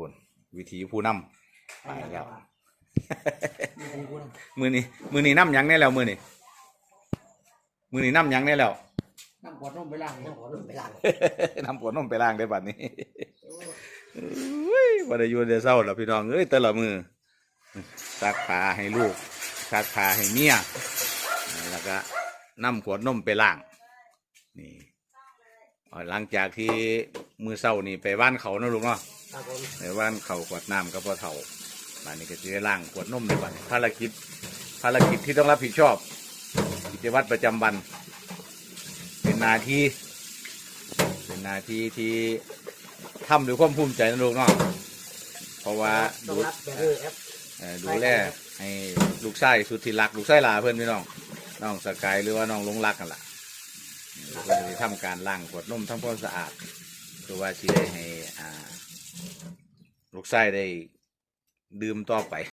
ปุ่นวิธีผู้นำไปแล้ว มือนี้น้ำยังแน่แล้วมือนี้น้ำยังแน่แล้ว น้ำขวดนมไปล้างน้ำขวดนมไปล้าง น้ำขวดนมไปล้างได้บัดนี้บ่ได้อยู่ได้เศร้าแล้วพี่น้องเอ้ยแต่ละมือซักผ้าให้ลูกซักผ้าให้เมียแล้วก็นำขวดนมไปล้างนี่หลังจากที่มือเศร้านี่ไปว่านเขานะลูกเนาะไปว่านเขาขวดน้ำกับพ่อเฒ่าบ้านนี้ก็จะได้ล้างขวดนมในวันภารกิจที่ต้องรับผิดชอบกิจวัตรประจำวันเป็นหน้าที่ที่ทำด้วยความภูมิใจนะลูกเนาะเพราะว่าดูแลให้ลูกชายสุดที่รักลูกชายหลาเพื่อนพี่น้องสกายหรือว่าน้องหลงรักกันล่ะก็จะทำการล้างขวดนมทำความสะอาดคือว่าที่ได้ให้ลูกชายได้ดื่มต่อไป